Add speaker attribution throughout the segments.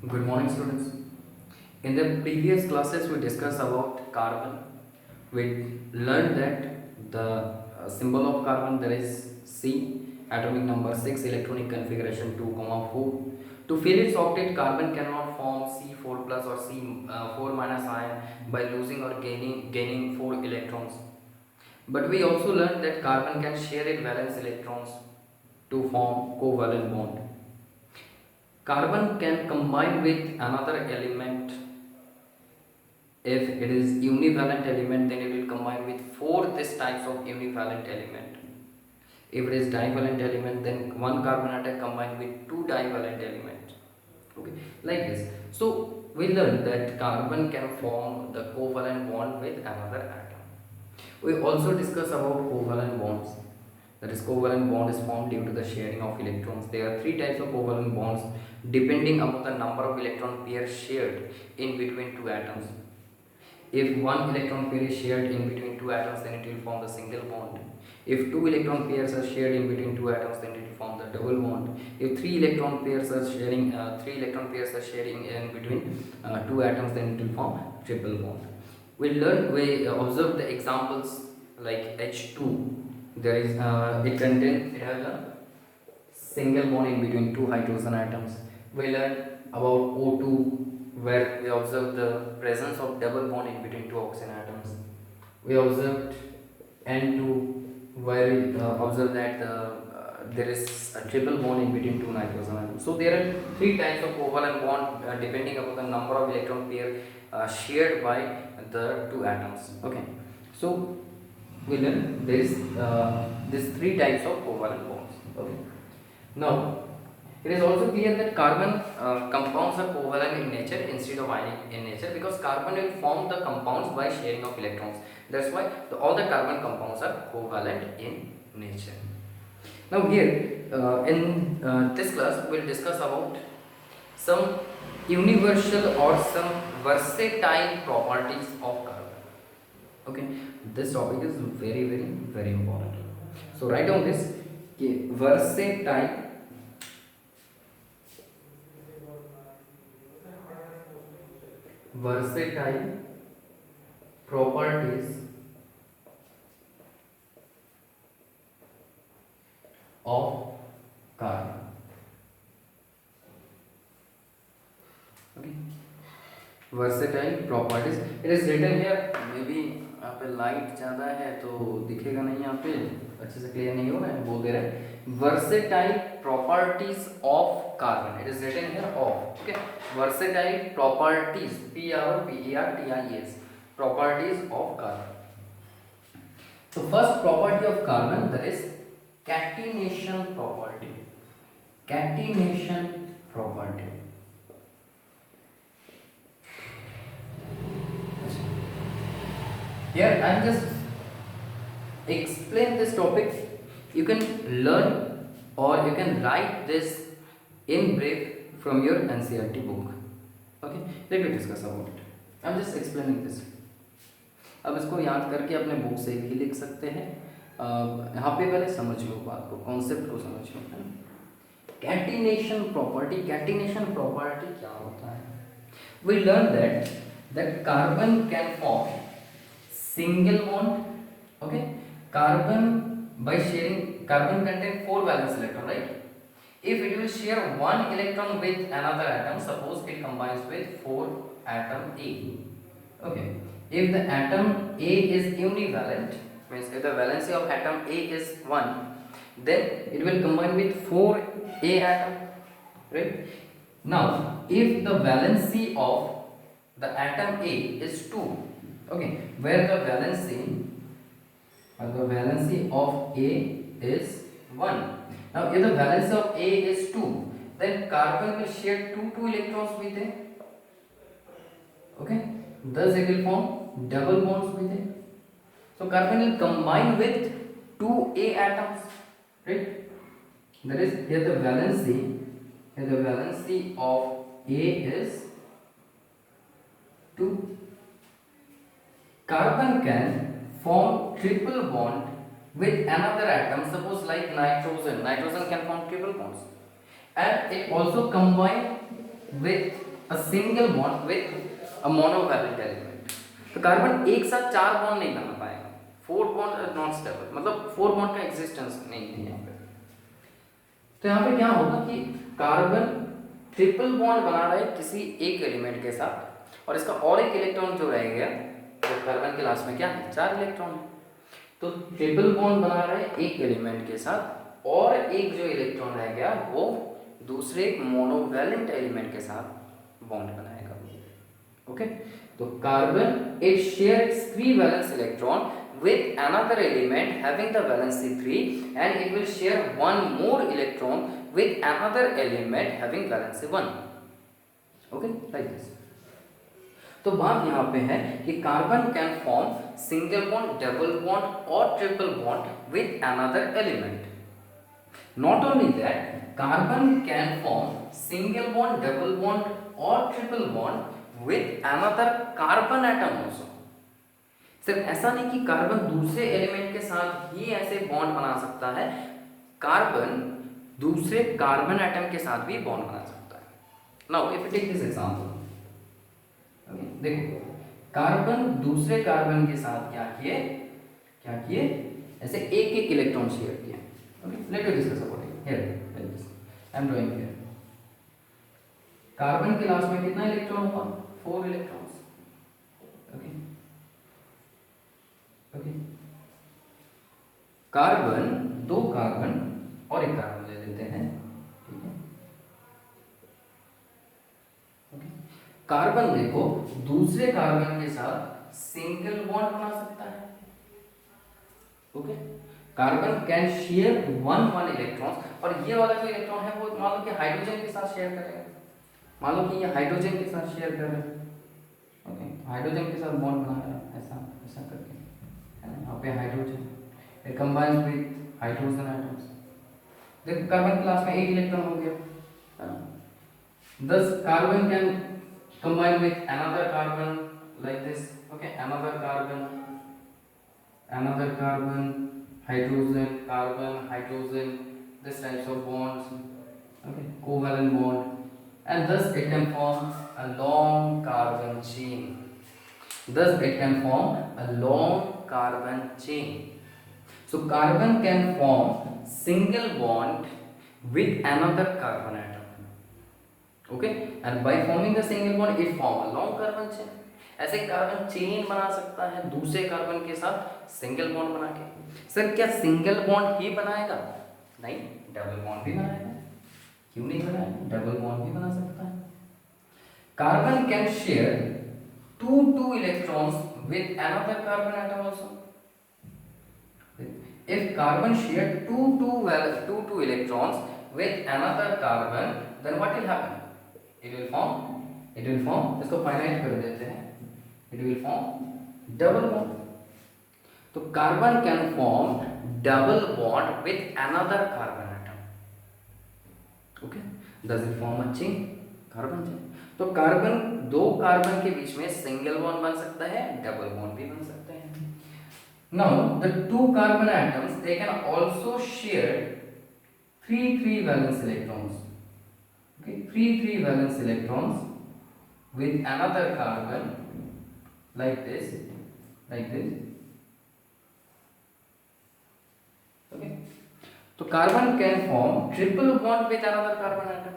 Speaker 1: Good morning, students. In the previous classes, we discussed about carbon. We learned that the symbol of carbon there is C, atomic number 6, electronic configuration 2, 4. To fill its octet, carbon cannot form C4 plus or C4 minus ion by losing or gaining 4 electrons. But we also learned that carbon can share its valence electrons to form covalent bond. Carbon can combine with another element. If it is univalent element, then it will combine with four this types of univalent element. If it is divalent element, then one carbon atom combined with two divalent element. Okay, like this. So we learned that carbon can form the covalent bond with another atom. We also discuss about covalent bonds. That is, covalent bond is formed due to the sharing of electrons. There are three types of covalent bonds depending upon the number of electron pairs shared in between two atoms. If one electron pair is shared in between two atoms, then it will form the single bond. If two electron pairs are shared in between two atoms, then it will form the double bond. If three electron pairs are sharing in between two atoms, then it will form triple bond. We observe the examples like H2. There is it has a single bond in between two hydrogen atoms. We learned about O2, where we observed the presence of double bond in between two oxygen atoms. We observed N2, where we observed that there is a triple bond in between two nitrogen atoms. So there are three types of covalent bond depending upon the number of electron pair shared by the two atoms. Okay, so we learn these three types of covalent bonds. Okay. Now, it is also clear that carbon compounds are covalent in nature instead of ionic in nature, because carbon will form the compounds by sharing of electrons. That's why all the carbon compounds are covalent in nature. Now here in this class we will discuss about some universal or some versatile properties of carbon. Okay, this topic is very important. So write down this, versatile properties of carbon. Okay, versatile properties. It is written here, maybe यहाँ पे light ज़्यादा है तो दिखेगा नहीं, यहाँ पे अच्छे से क्लियर नहीं हो रहा है, बोल दे रहे हैं versatile properties of carbon. It is written here of. Okay, versatile properties, P-R-O-P-E-R-T-I-E-S, properties of carbon. So first property of carbon, that is catenation property. Catenation property. Here I am just explain this topic. You can learn or you can write this in brief from your NCERT book. Okay, let me discuss about it. I am just explaining this. अब इसको याद करके अपने book से भी लिख सकते हैं। यहाँ पे पहले समझ लो बात को, कॉन्सेप्ट को समझ लो, है ना। कैटिनेशन प्रॉपर्टी, कैटिनेशन प्रॉपर्टी क्या होता है? We learn that carbon can form single bond. Okay, carbon by sharing, carbon contain 4 valence electron, right? If it will share one electron with another atom, suppose it combines with 4 atom A. Okay, if the atom A is univalent, means if the valency of atom A is 1, then it will combine with 4 A atom, right? Now if the valency of the atom A is 2, okay, where the valency of A is 1. Now if the valency of A is 2, then carbon will share two electrons with A. Okay, thus it will form double bonds with A. So carbon will combine with two A atoms, right? That is, here the valency of A is 2. Carbon can form triple bond with another atom, suppose like nitrogen. Nitrogen can form triple bonds, and it also combine with a single bond with a monovalent element. तो carbon एक साथ 4 bond नहीं बना पाएगा, 4 bond is not stable, मतलब 4 bond का existence नहीं है यहाँ पे। तो यहाँ पे क्या होगा कि कार्बन ट्रिपल बॉन्ड बना रहा है किसी एक एलिमेंट के साथ, और इसका और एक इलेक्ट्रॉन जो रह गया, तो कार्बन के लास्ट में क्या है, 4 इलेक्ट्रॉन है। तो ट्रिपल बॉन्ड बना रहा है एक एलिमेंट के साथ, और एक जो इलेक्ट्रॉन रह गया वो दूसरे मोनोवैलेंट एलिमेंट के साथ बॉन्ड बनाएगा। ओके, तो carbon it shares 3 valence electron with another element having the valency 3, and it will share one more electron with another element having valency 1. Okay, like this. तो बात यहाँ पे है कि carbon can form single bond, double bond और triple bond with another element. Not only that, carbon can form single bond, double bond और triple bond with another carbon atom also. सिर्फ ऐसा नहीं कि कार्बन दूसरे एलिमेंट के साथ ही ऐसे बॉन्ड बना सकता है, कार्बन दूसरे कार्बन एटम के साथ भी बॉन्ड बना सकता है। Now if you take this example, देखो कार्बन दूसरे कार्बन के साथ क्या किए, ऐसे एक एक इलेक्ट्रॉन शेयर किए। Okay, let us discuss about it here, I am drawing here. Carbon के लास्ट में कितना इलेक्ट्रॉन हुआ, 4 electrons. Okay, okay, carbon, 2 carbon और एक कार्बन ले लेते हैं, ठीक है। ओके, कार्बन देखो दूसरे कार्बन के साथ सिंगल बॉन्ड बना सकता है। Okay, carbon can share 1 electron, और ये वाला जो इलेक्ट्रॉन है वो मान लो कि हाइड्रोजन के साथ शेयर करेगा, मान लो कि ये हाइड्रोजन के साथ शेयर कर रहा है। ओके, हाइड्रोजन के साथ बॉन्ड बना रहा है, ऐसा ऐसा करके, यहाँ पे hydrogen it combines with hydrogen atoms। देखो कार्बन क्लास में एक इलेक्ट्रॉन हो गया, thus carbon can combine with another carbon like this। okay, another carbon, hydrogen, carbon, hydrogen, this types of bonds, okay, covalent bond, and thus it can form a long carbon chain। Thus it can form a long carbon chain। So carbon can form single bond with another carbon atom। Okay, and by forming the single bond it form a long carbon chain। ऐसे carbon chain बना सकता है दूसरे carbon के साथ single bond बना के। Sir क्या सिंगल बॉन्ड ही बनाएगा? नहीं, डबल बॉन्ड भी बनाएगा। क्यों नहीं बनाएगा? डबल बॉन्ड भी बना सकता है। Carbon can share 2 electrons with another carbon atom also। If carbon share 2 electrons with another carbon, then what will happen? It will form, इसको फाइनाइट कर देते हैं, it will form double bond। तो carbon can form double bond with another carbon atom। Okay, does it form a chain? Carbon chain. तो carbon, 2 carbon के बीच में single bond बन सकता है, डबल बॉन्ड भी बन सकते हैं। Now the 2 carbon atoms they can also share 3 valence electrons। Okay, 3 valence electrons with another carbon like this, okay। तो carbon can form triple bond with another carbon atom.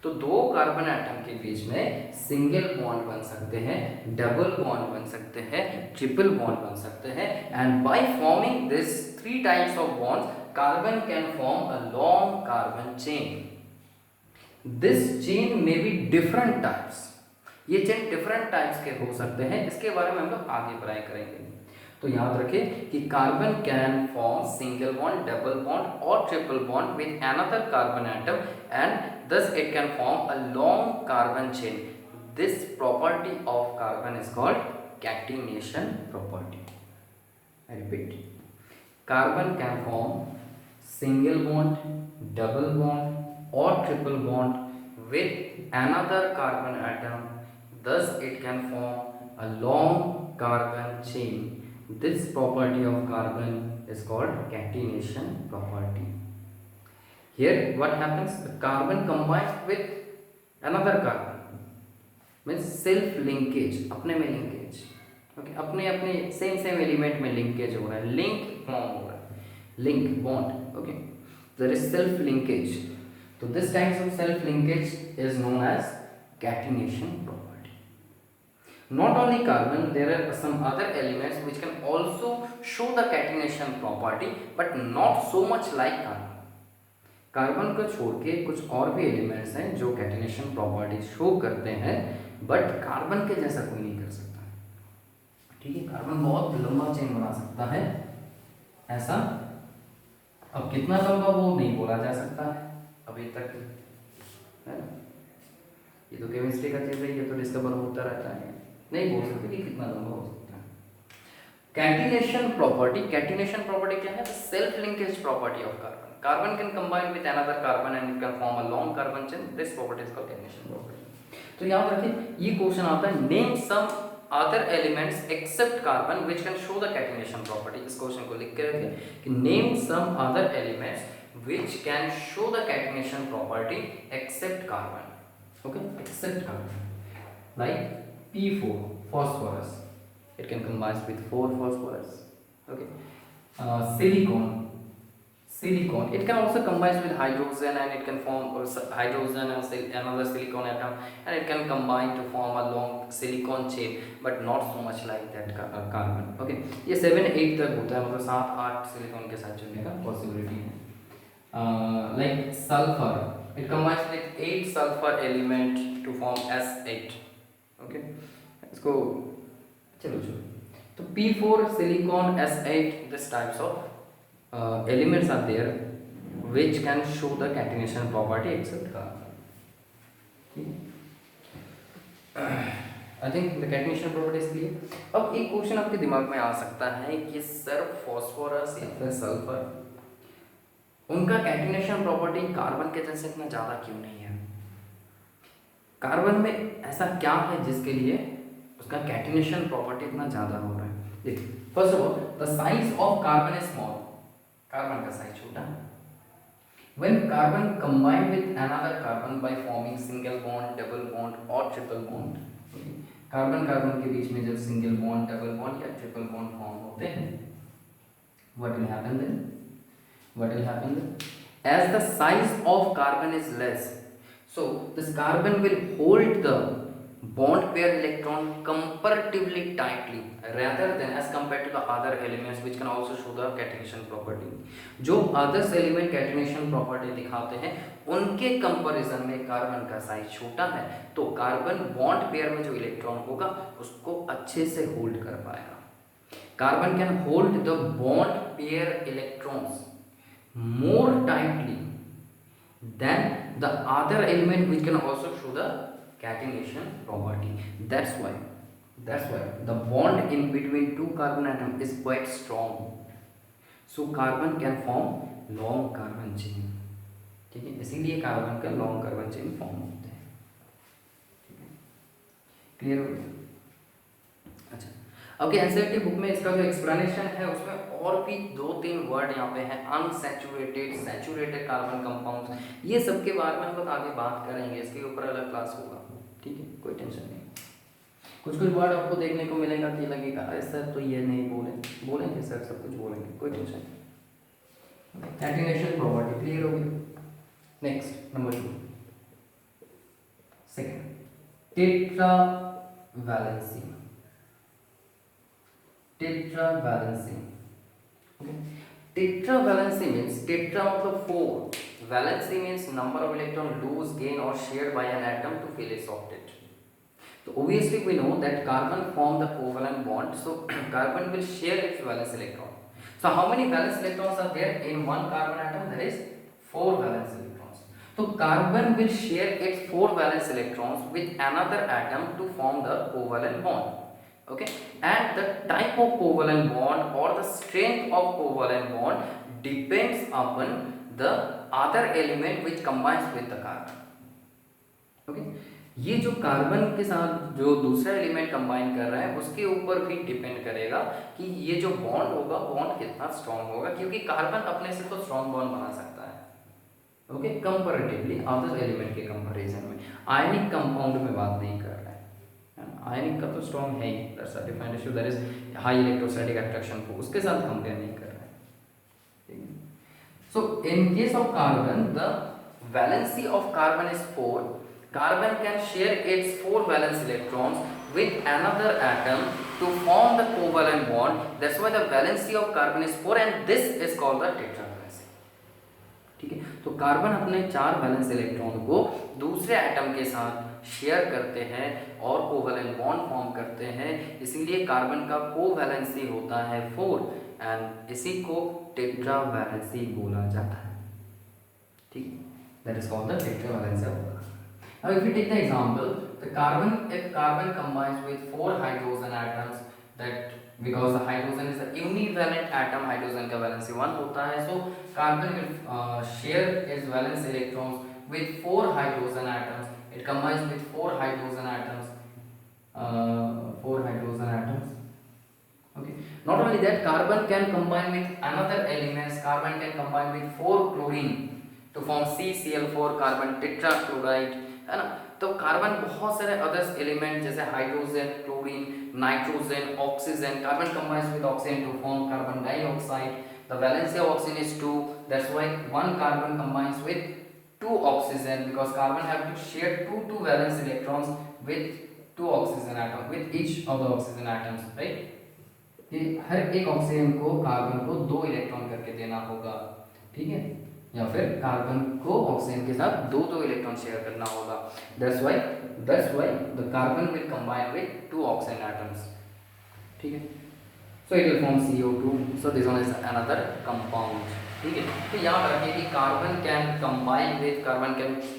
Speaker 1: तो 2 carbon atom के बीच में single bond बन सकते हैं, double bond बन सकते हैं, ट्रिपल बॉन्ड बन सकते हैं, and by forming this 3 types of bonds carbon can form a long carbon chain. This chain may be different types. ये चेन डिफरेंट टाइप्स के हो सकते हैं, इसके बारे में हम लोग आगे पढ़ाई करेंगे। तो याद रखें कि carbon can form single bond, double bond और triple bond with another carbon atom, and thus it can form a long carbon chain। This property of carbon is called catenation property। I repeat, carbon can form single bond, double bond or triple bond with another carbon atom, thus it can form a long carbon chain। This property of carbon is called catenation property। Here what happens? The carbon combines with another carbon, self linkage, अपने में linkage, okay, अपने अपने same element में linkage हो रहा है, link form हो रहा है, link bond, okay, there is self linkage. तो this types of self linkage is known as catenation property. Not only carbon, there are some other elements which can also show the catenation property, but not so much like carbon. Carbon को छोड़ के कुछ और भी elements हैं जो catenation property show करते हैं, बट कार्बन के जैसा कोई नहीं कर सकता. ठीक है, कार्बन बहुत लंबा चेन बना सकता है ऐसा. अब कितना लंबा वो नहीं बोला जा सकता है अभी तक, है ना. ये तो केमिस्ट्री का चीज है, ये तो डिस्कवर होता रहता है, नहीं बोल सकते कि कितना लंबा हो सकता है. कैटिनेशन प्रॉपर्टी क्या है? Self linkage property of carbon. Carbon can combine with another carbon and it can form a long carbon chain. This property is called catenation property. तो याद रखिए, ये क्वेश्चन आता है, name some other elements except carbon which can show the catenation property. इस question को लिख के रखिए कि name some other elements which can show the catenation property except carbon. Okay, except carbon, like P4 phosphorus, it can combine with 4 phosphorus. Okay, silicon, it can also combine with hydrogen and it can form hydrogen and another silicon atom, and it can combine to form a long silicon chain, but not so much like that carbon. Okay, ये 7-8 तक होता है, मतलब 7-8 silicon के साथ जुड़ने का possibility है. Like sulfur, it combines with 8 sulfur element to form S8. Okay, इसको चलो. तो P4 silicon S8, this types of elements are there which can show the catenation property except carbon. I think the catenation property is clear. अब एक question आपके दिमाग में आ सकता है कि सर फॉस्फोरस या फिर सल्फर, उनका कैटिनेशन प्रॉपर्टी कार्बन के जैसे इतना ज़्यादा क्यों नहीं है? कार्बन में ऐसा क्या है जिसके लिए उसका कैटिनेशन प्रॉपर्टी इतना ज़्यादा हो रहा है? देखिए, first of all the size of carbon is small. Carbon का साइज छोटा है. When carbon combine with another carbon by forming single bond, double bond और ट्रिपल बॉन्ड, कार्बन के बीच में जब सिंगल बॉन्ड, डबल बॉन्ड या ट्रिपल बॉन्ड फॉर्म होते हैं, what will happen then? As the size of carbon is less, so this carbon will hold the bond pair electron comparatively tightly rather than as compared to the other elements which can also show the catenation property. जो others element catenation property दिखाते हैं, उनके comparison में carbon का size छोटा है, तो carbon bond pair में जो इलेक्ट्रॉन होगा उसको अच्छे से होल्ड कर पाएगा. Carbon can hold the bond pair electrons more tightly than the other element which can also show the catenation property. That's why the bond in between two carbon atom is quite strong, so carbon can form long carbon chain. ठीक है, इसीलिए carbon का long carbon chain form होते हैं. ठीक है, clear हो गया? अच्छा, ओके, एनसीईआरटी बुक में इसका जो एक्सप्लेनेशन है उसमें और भी 2-3 वर्ड यहाँ पे हैं, अनसैचुरेटेड, सैचुरेटेड कार्बन कंपाउंड्स, ये सब के बारे में हम लोग आगे बात करेंगे, इसके ऊपर अलग क्लास होगा. ठीक है, कोई टेंशन नहीं. कुछ वर्ड आपको देखने को मिलेगा कि लगेगा ऐसा तो ये नहीं बोलेंगे सर, सब कुछ बोलेंगे, कोई टेंशन नहीं. कैटिनेशन प्रॉपर्टी क्लियर हो गई. Next number 2, second, tetravalency. Tetravalency means tetra मतलब 4, valency means number of electron lose, gain or shared by an atom to fill its octet. So obviously we know that carbon form the covalent bond, so carbon will share its valence electron. So how many valence electrons are there in one carbon atom? There is 4 valence electrons. So carbon will share its 4 valence electrons with another atom to form the covalent bond. Okay, and the type of covalent bond or the strength of covalent bond depends upon the other element which combines with the carbon. Okay, ये जो carbon के साथ जो दूसरा element combine कर रहा है उसके ऊपर भी डिपेंड करेगा कि ये जो बॉन्ड होगा, बॉन्ड कितना स्ट्रॉन्ग होगा, क्योंकि कार्बन अपने से तो स्ट्रॉन्ग बॉन्ड बना सकता है. ओके, कंपैरेटिवली अदर एलिमेंट के कंपैरिजन में, आयनिक कंपाउंड में बात नहीं कर रहा है. आयनिक का तो स्ट्रॉन्ग है ही, that's a different issue, that is high electrostatic attraction force, उसके साथ कंपेयर नहीं कर रहा है, ठीक है। So in case of carbon the valency of carbon is 4. Carbon can share its 4 valence electrons with another atom to form the covalent bond. That's why the valency of carbon is 4 and this is called the tetravalency. ठीक है, तो carbon अपने 4 valence electron को दूसरे atom के साथ share करते हैं और कोवैलेंट बॉन्ड फॉर्म करते हैं, इसीलिए कार्बन का कोवैलेंसी होता है 4 एंड इसी को टेट्रावैलेंसी बोला जाता है, ठीक है। That is called the tetravalence of carbon. Now, if we take the example, if carbon combines with 4 hydrogen atoms, that because the hydrogen is a univalent atom, hydrogen का valency 1 होता है, so carbon will share its valence electrons with 4 hydrogen atoms. It combines with 4 hydrogen atoms. 4 hydrogen atoms. Okay. Not only that, carbon can combine with another elements. Carbon can combine with 4 chlorine to form CCl4 carbon tetrachloride, है ना। तो carbon बहुत सारे others element जैसे hydrogen, chlorine, nitrogen, oxygen, carbon combines with oxygen to form carbon dioxide. The valency of oxygen is 2, that's why one carbon combines with 2 oxygen because carbon have to share 2 valence electrons with 2 oxygen atom with each of the oxygen atoms, right. कि हर एक oxygen को carbon को 2 electron करके देना होगा, ठीक है, या फिर कार्बन को ऑक्सीजन के साथ 2 इलेक्ट्रॉन शेयर करना होगा। That's why the carbon will combine with 2 oxygen atoms, ठीक है। So it will form CO2, so this one is another compound, ठीक है। तो याद रखिए कि carbon can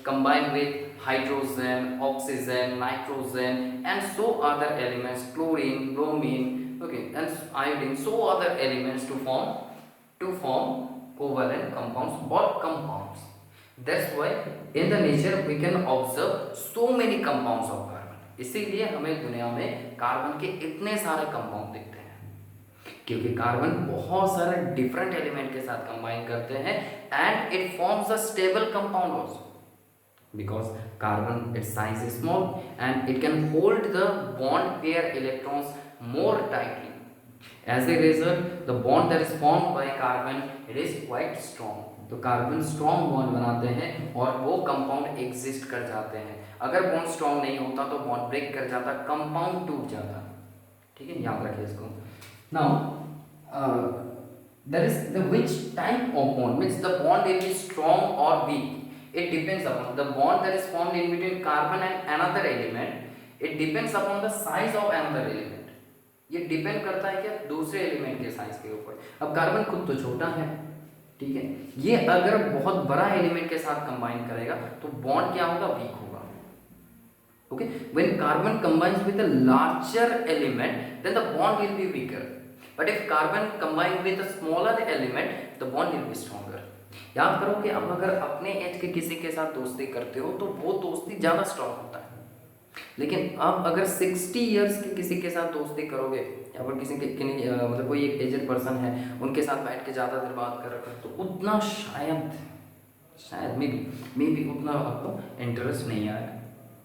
Speaker 1: combine with hydrogen, oxygen, nitrogen and so other elements, chlorine, bromine, okay, and iodine, so other elements to form covalent compounds or compounds. That's why in the nature we can observe so many compounds of carbon. इसीलिए हमें दुनिया में carbon के इतने सारे compound दिखते हैं, क्योंकि कार्बन बहुत सारे डिफरेंट एलिमेंट के साथ कंबाइन करते हैं and it forms a stable compound also because carbon its size is small and it can hold the bond pair electrons more tightly. As a result, the bond that is formed by carbon it is quite strong. तो carbon strong bond बनाते हैं और वो compound exist कर जाते हैं। अगर bond strong नहीं होता तो बॉन्ड ब्रेक कर जाता, कंपाउंड टूट जाता, ठीक है, याद रखिए इसको। Now there is the which type of bond, which the bond will be strong or weak. It depends upon the bond that is formed in between carbon and another element. It depends upon the size of another element. ये depend करता है क्या, दूसरे element के size के ऊपर। अब carbon खुद तो छोटा है, ठीक है, ये अगर बहुत बड़ा एलिमेंट के साथ कंबाइन करेगा तो बॉन्ड क्या होगा, वीक होगा, okay. When carbon combines with a larger element then the bond will be weaker, but if carbon combine with a smaller element the bond will be stronger. याद करो कि अब अगर अपने एज के किसी के साथ दोस्ती करते हो तो वो दोस्ती ज़्यादा स्ट्रॉन्ग होता है, लेकिन अब अगर 60 इयर्स के किसी के साथ दोस्ती करोगे या फिर किसी के मतलब कोई एक एजेड पर्सन है उनके साथ बैठ के ज़्यादा देर बात कर रहे तो उतना शायद मे बी उतना आपको इंटरेस्ट नहीं आएगा,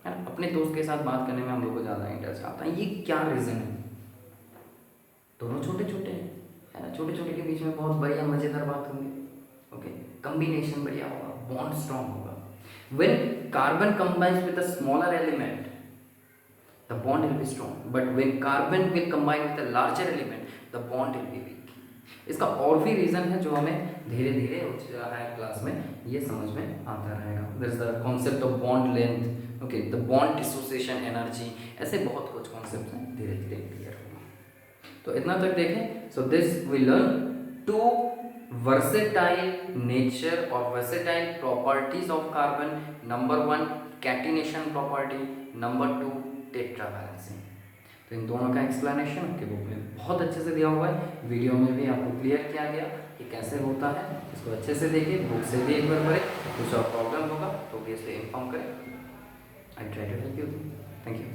Speaker 1: है ना। अपने दोस्त के साथ बात करने में हम लोग को ज़्यादा इंटरेस्ट आता है। ये क्या रीज़न है, दोनों छोटे छोटे हैं, है ना, छोटे छोटे के बीच में बहुत बढ़िया मज़ेदार बात होंगी, ओके, कम्बिनेशन बढ़िया होगा, बॉन्ड स्ट्रॉन्ग होगा। When carbon combines with a smaller element, the bond will be strong. But when carbon will combine with a larger element, the bond will be weak. इसका और भी रीज़न है जो हमें धीरे धीरे हायर क्लास में ये समझ में आता रहेगा। There is the concept of bond length, okay, the bond dissociation energy, ऐसे बहुत कुछ कॉन्सेप्ट हैं, धीरे धीरे क्लियर होगा। तो इतना तक देखें। So this we learn two versatile nature or versatile properties of carbon. Number 1 catenation property, number 2 tetravalency। तो इन दोनों का एक्सप्लेनेशन आपके बुक में बहुत अच्छे से दिया हुआ है, वीडियो में भी आपको क्लियर किया गया कि कैसे होता है। इसको अच्छे से देखिए, बुक से भी एक बार पढ़े, कुछ और प्रॉब्लम होगा तो ऑब्वियसली इन्फॉर्म करें। I try to help you. Thank you.